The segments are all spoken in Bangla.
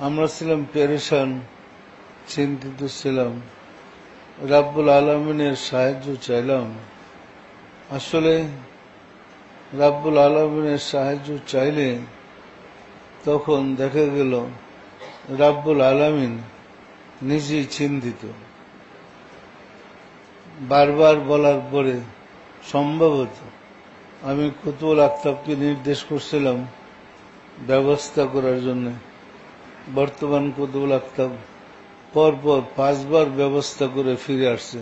আমরা ছিলাম পেরেশান, চিন্তিত ছিলাম, রাব্বুল আলামিনের সাহায্য চাইলাম। আসলে রাব্বুল আলামিনের সাহায্য চাইলে তখন দেখা গেল রাব্বুল আলামিন নিজেই চিন্তিত। বারবার বলার পরে সম্ভবত আমি কুতুবুল আক্তাবকে নির্দেশ করছিলাম ব্যবস্থা করার জন্য। বর্তমান কুতুবুল আক্তাব পরপর 5 বার ব্যবস্থা করে ফিরে আসছে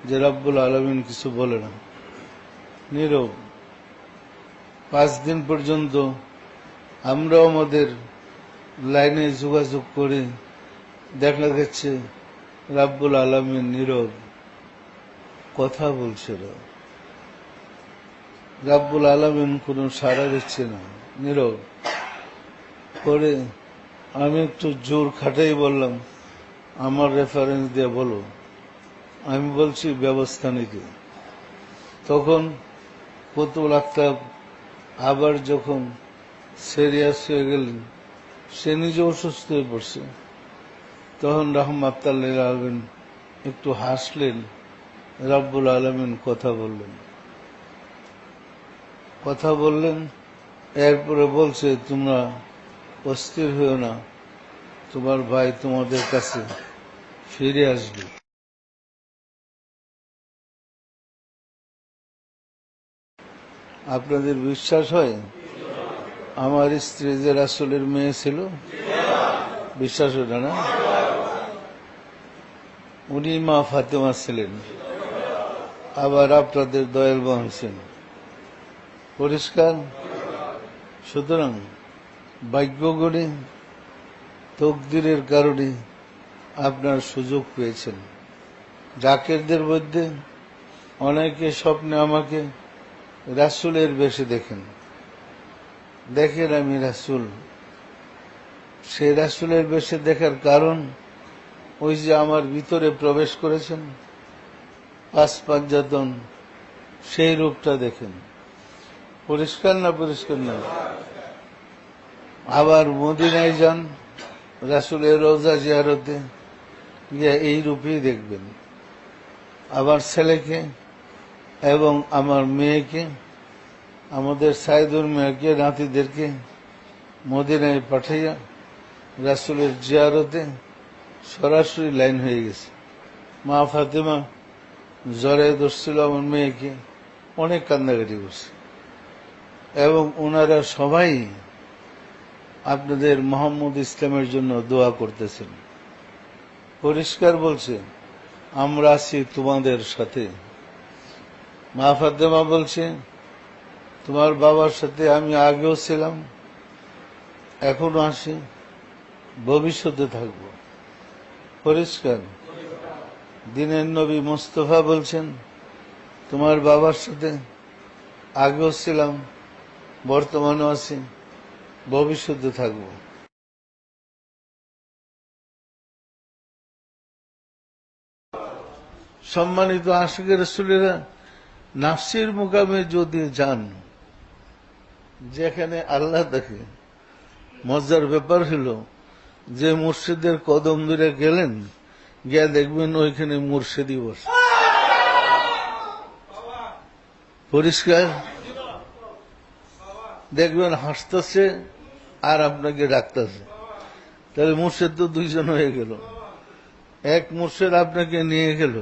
যে রাব্বুল আলামিন কিছু বলে না, নীরব। 5 দিন পর্যন্ত আমরা আমাদের লাইনে যোগাযোগ করে দেখা গেছে রাব্বুল আলামিন নীরব, কথা বলছে না। রাব্বুল আলামিন কোনো সাড়া দিচ্ছে না, নীরব। পরে আমি একটু জোর খাটাই বললাম, আমার রেফারেন্স দিয়ে বলো। আমি বলছি ব্যবস্থা নিতে। তখন কুতুবুল আক্তাব আবার যখন সিরিয়াস হয়ে গেলেন, সে নিজে অসুস্থ হয়ে পড়ছে, তখন রাহমাতুল্লাহ লিল আলামিন একটু হাসলেন। রাব্বুল আলামিন কথা বললেন, এরপরে বলছে তোমরা অস্থির হয়েও না, তোমার ভাই তোমাদের কাছে ফিরে আসবে। আপনাদের বিশ্বাস হয়? আমার স্ত্রী যে রাসূলের মেয়ে ছিল, বিশ্বাস হয় না? উনি মা ফাতেমা ছিলেন, আবার আপনাদের দয়াল বোন ছিলেন। পরিষ্কার? সুতরাং ভাগ্য গড়ে তকদিরের কারণে আপনার সুযোগ পেয়েছেন। জাকেরদের মধ্যে অনেকে স্বপ্নে আমাকে রাসূলের বেশে দেখেন আমি রাসূল। সেই রাসূলের বেশে দেখার কারণ ওই যে আমার ভিতরে প্রবেশ করেছেন, 5 পাঞ্জাতন, সেই রূপটা দেখেন। পরিষ্কার না? পরিষ্কার না? আবার মদিনায় যান, রাসূলের রওজা জিয়ারতে গিয়ে এই রূপেই দেখবেন। আবার ছেলেকে এবং আমার মেয়েকে, আমাদের সাইদুর মেয়েকে, নাতিদেরকে মদিনায় পাঠাইয়া রাসূলের জিয়ারতে সরাসরি লাইন হয়ে গেছে। মা ফাতেমা জ্বরে ধরছিল আমার মেয়েকে, অনেক কান্নাকাটি করছে, এবং ওনারা সবাই আপনাদের মোহাম্মদ ইসলামের জন্য দোয়া করতেছেন। পরিষ্কার বলছে, আমরা আছি তোমাদের সাথে। মা ফাতেমা বলছে, তোমার বাবার সাথে আমি আগেও ছিলাম, এখনো আছি, ভবিষ্যতে থাকব। পরিষ্কার? দিনের নবী মুস্তাফা বলছেন, তোমার বাবার সাথে আগেও ছিলাম, বর্তমানেও আছি, ভবিষ্যতে থাকব। সম্মানিত আশিকের রাসূলেরা, নাফসির মুকামে যদি যান, যেখানে আল্লাহ দেখে, মজার ব্যাপার হল যে মুর্শিদের কদম ধরে গেলেন, গিয়া দেখবেন ওইখানে মুর্শিদই বসে। পরিষ্কার? দেখবেন হাসতেছে আর আপনাকে ডাকতেছে। তাহলে মুর্শিদ তো 2 জন হয়ে গেল। এক মুর্শিদ আপনাকে নিয়ে গেল,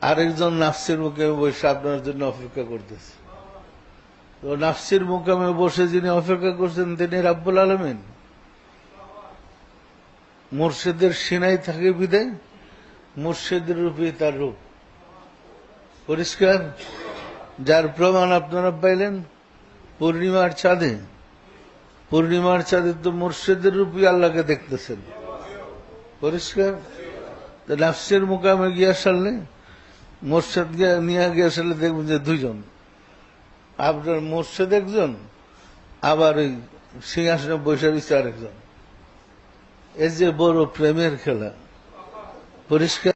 আরেকজন নাফসির মুকামে বসে আপনার জন্য অপেক্ষা করতেছে। তো নাফসির মুকামে বসে যিনি অপেক্ষা করছেন তিনি রাব্বুল আলামিন। মুর্শিদের সিনাই থাকে বিদায় মুর্শিদের রূপে তার রূপ। পরিষ্কার? যার প্রমাণ আপনারা পাইলেন পূর্ণিমার চাঁদে। পূর্ণিমার চাঁদে তো মুর্শিদের রূপে আল্লাহকে দেখতেছেন। পরিষ্কার? নাফসির মুকামে গিয়া সারলে, মুর্শিদ নিয়ে গিয়ে সারলে দেখবেন যে 2 জন। আপনার মুর্শিদ একজন, আবার ওই সিংহাসনে বসে রয়েছে আরেকজন। এই যে বড় প্রেমের খেলা। পরিষ্কার?